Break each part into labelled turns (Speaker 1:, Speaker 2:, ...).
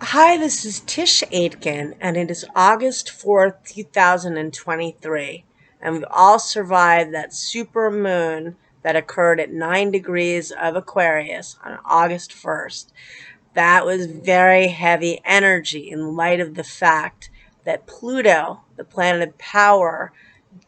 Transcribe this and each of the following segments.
Speaker 1: Hi, this is Tisch Aitken, and it is August 4th, 2023. And we've all survived that super moon that occurred at 9 degrees of Aquarius on August 1st. That was very heavy energy in light of the fact that Pluto, the planet of power,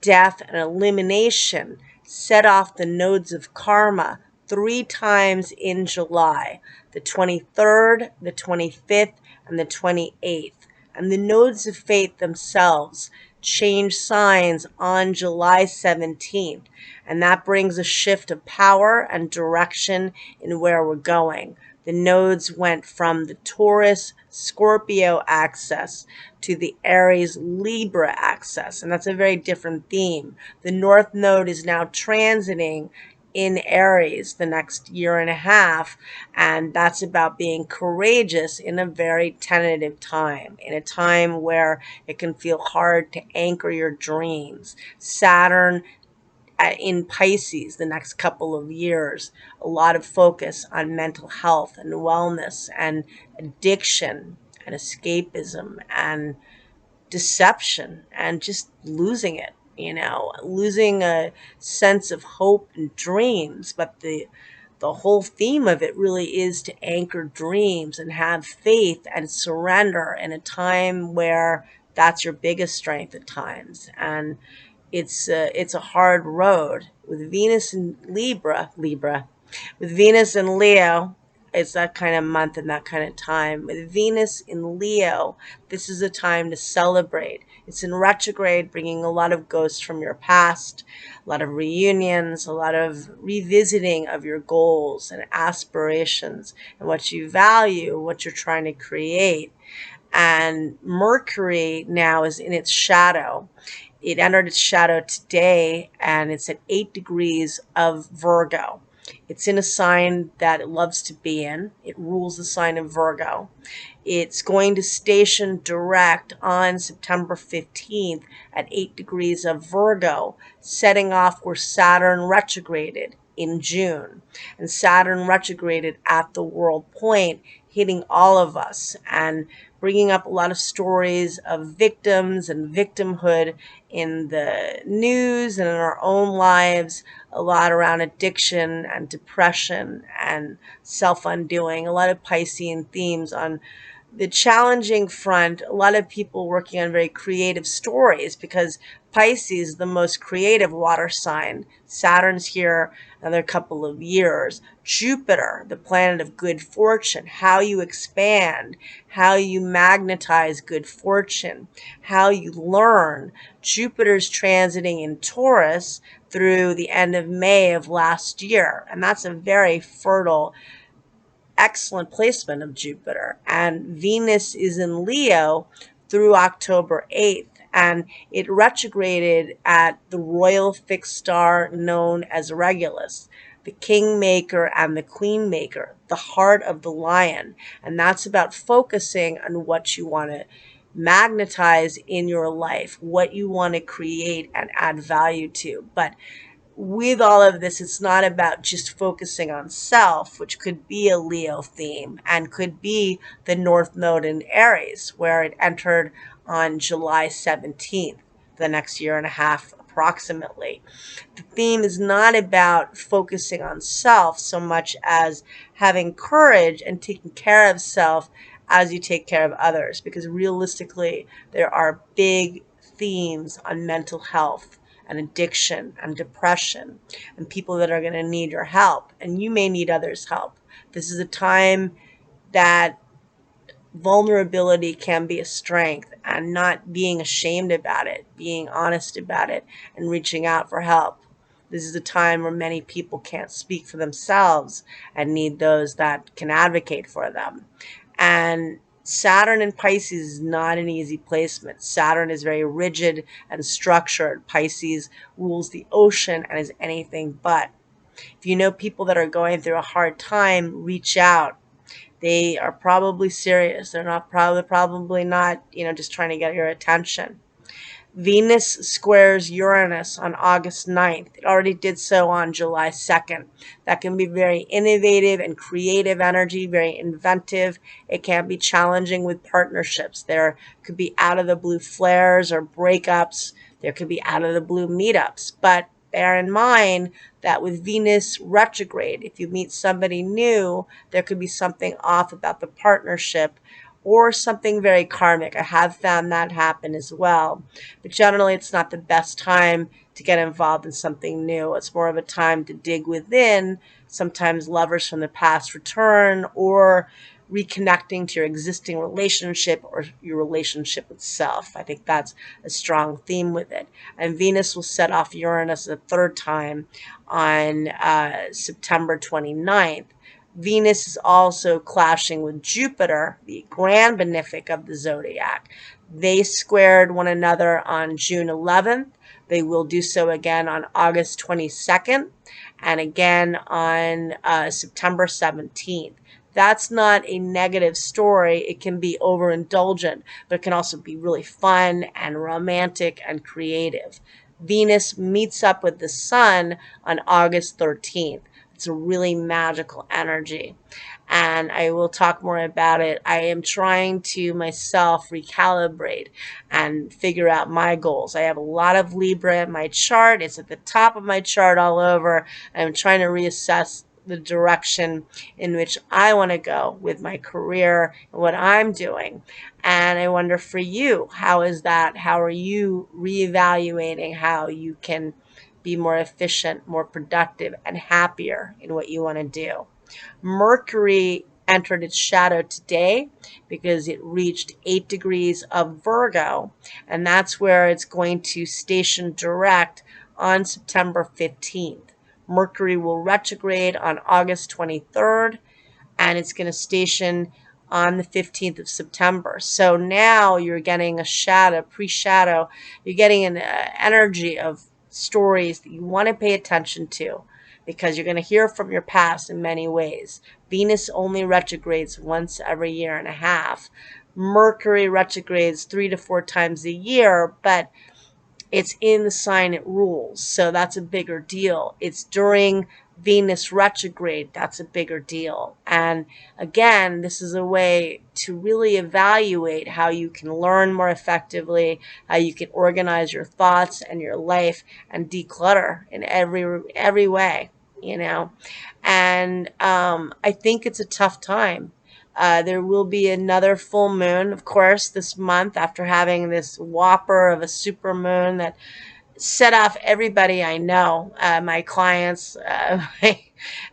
Speaker 1: death, and elimination, set off the nodes of karma 3 times in July: the 23rd, the 25th, and the 28th. And the nodes of fate themselves change signs on July 17th. And that brings a shift of power and direction in where we're going. The nodes went from the Taurus Scorpio axis to the Aries Libra axis, and that's a very different theme. The North Node is now transiting in Aries the next year and a half, and that's about being courageous in a very tentative time, in a time where it can feel hard to anchor your dreams. Saturn in Pisces the next couple of years, a lot of focus on mental health and wellness and addiction and escapism and deception and just losing it, losing a sense of hope and dreams. But the whole theme of it really is to anchor dreams and have faith and surrender in a time where that's your biggest strength at times. And it's a hard road with Venus and Libra, with Venus and Leo. It's that kind of month and that kind of time. With Venus in Leo, this is a time to celebrate. It's in retrograde, bringing a lot of ghosts from your past, a lot of reunions, a lot of revisiting of your goals and aspirations and what you value, what you're trying to create. And Mercury now is in its shadow. It entered its shadow today, and it's at 8 degrees of Virgo. It's in a sign that it loves to be in. It rules the sign of Virgo. It's going to station direct on September 15th at 8 degrees of Virgo, setting off where Saturn retrograded in June. And Saturn retrograded at the world point, hitting all of us and bringing up a lot of stories of victims and victimhood in the news and in our own lives, a lot around addiction and depression and self-undoing, a lot of Piscean themes on the challenging front, a lot of people working on very creative stories because Pisces is the most creative water sign. Saturn's here another couple of years. Jupiter, the planet of good fortune, how you expand, how you magnetize good fortune, how you learn. Jupiter's transiting in Taurus through the end of May of last year, and that's a very fertile, excellent placement of Jupiter. And Venus is in Leo through October 8th. And it retrograded at the royal fixed star known as Regulus, the kingmaker and the queenmaker, the heart of the lion. And that's about focusing on what you want to magnetize in your life, what you want to create and add value to. But with all of this, it's not about just focusing on self, which could be a Leo theme and could be the North Node in Aries, where it entered on July 17th, the next year and a half approximately. The theme is not about focusing on self so much as having courage and taking care of self as you take care of others, because realistically, there are big themes on mental health and addiction and depression and people that are going to need your help, and you may need others' help. This is a time that vulnerability can be a strength, and not being ashamed about it, being honest about it, and reaching out for help. This is a time where many people can't speak for themselves and need those that can advocate for them. And Saturn in Pisces is not an easy placement. Saturn is very rigid and structured. Pisces rules the ocean and is anything but. If you know people that are going through a hard time, reach out. They are probably serious. They're not probably not, just trying to get your attention. Venus squares Uranus on August 9th. It already did so on July 2nd. That can be very innovative and creative energy, very inventive. It can be challenging with partnerships. There could be out of the blue flares or breakups. There could be out of the blue meetups. But bear in mind that with Venus retrograde, if you meet somebody new, there could be something off about the partnership or something very karmic. I have found that happen as well. But generally, it's not the best time to get involved in something new. It's more of a time to dig within. Sometimes lovers from the past return, or reconnecting to your existing relationship or your relationship itself. I think that's a strong theme with it. And Venus will set off Uranus a third time on September 29th. Venus is also clashing with Jupiter, the grand benefic of the zodiac. They squared one another on June 11th. They will do so again on August 22nd and again on September 17th. That's not a negative story. It can be overindulgent, but it can also be really fun and romantic and creative. Venus meets up with the Sun on August 13th. It's a really magical energy. And I will talk more about it. I am trying to myself recalibrate and figure out my goals. I have a lot of Libra in my chart. It's at the top of my chart all over. I'm trying to reassess the direction in which I want to go with my career and what I'm doing. And I wonder for you, how is that? How are you reevaluating how you can be more efficient, more productive, and happier in what you want to do? Mercury entered its shadow today because it reached 8 degrees of Virgo, and that's where it's going to station direct on September 15th. Mercury will retrograde on August 23rd, and it's going to station on the 15th of September. So now you're getting a shadow, pre-shadow. You're getting an energy of stories that you want to pay attention to because you're going to hear from your past in many ways. Venus only retrogrades once every year and a half. Mercury retrogrades 3 to 4 times a year, but it's in the sign it rules. So that's a bigger deal. It's during Venus retrograde. That's a bigger deal. And again, this is a way to really evaluate how you can learn more effectively, how you can organize your thoughts and your life and declutter in every way, you know. And I think it's a tough time. There will be another full moon, of course, this month after having this whopper of a supermoon that set off everybody I know, my clients,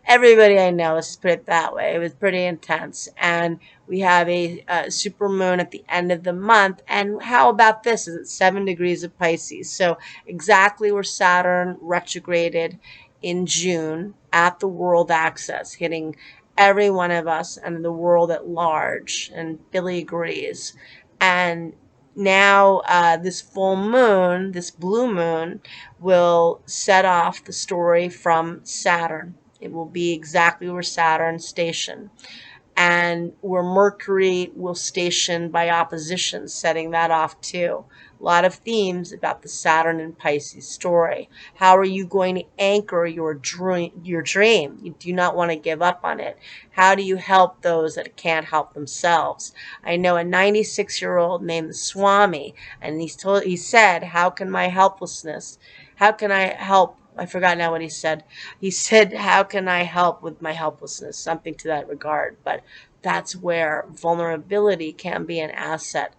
Speaker 1: everybody I know, let's just put it that way. It was pretty intense. And we have a supermoon at the end of the month. And how about this? Is it 7 degrees of Pisces? So exactly where Saturn retrograded in June at the world axis, hitting every one of us and the world at large. And Billy agrees. And now this full moon, this blue moon, will set off the story from Saturn. It will be exactly where Saturn stationed, and where Mercury will station by opposition, setting that off too. A lot of themes about the Saturn and Pisces story. How are you going to anchor your dream? You do not want to give up on it. How do you help those that can't help themselves? I know a 96-year-old named Swami, and he said, "How can my helplessness? How can I help?" I forgot now what he said. He said, "How can I help with my helplessness?" Something to that regard. But that's where vulnerability can be an asset.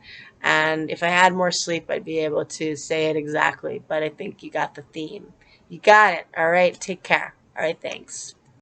Speaker 1: And if I had more sleep, I'd be able to say it exactly. But I think you got the theme. You got it. All right. Take care. All right. Thanks.